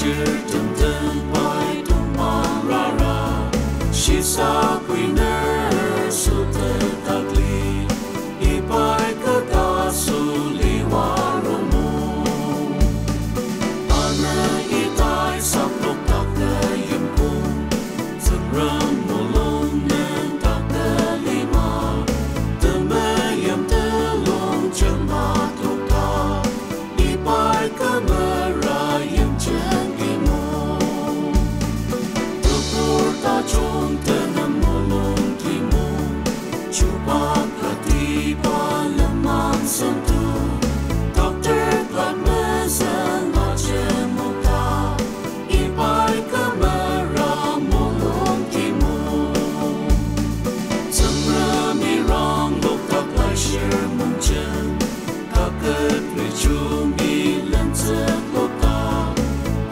chưa từng từng bay tung mang ra ra chỉ xa quy nơ su thơ tạc ly i bay cơ ta su li hoa rô mù ana i tai sắp lúc tạc cơ yếm cung thực râm mù lông nên tạc cơ li ma từ mê yếm tư luôn chân ma thuộc ta i bay cơ mơ ra yếm chân kỳ mù từ bùr ta trông tên nằm mù lông kỳ mù chú ba cả tí ba lâm mang sân tu tạc tết lạc mê dân mà chân mù ta i bay cơ mơ ra mù lông kỳ mù dâm ra mi rong lúc tạc lại share mong chân tạc kết người chú mi lên giấc lúc ta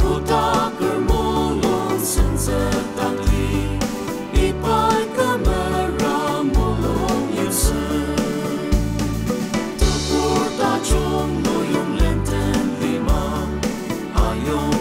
cô ta cơ mù lông sân giấc tạc ly i bay cơ mơ ra mù lông yêu sân từ bùr ta trông nỗi yong lên tên vì mà ai yong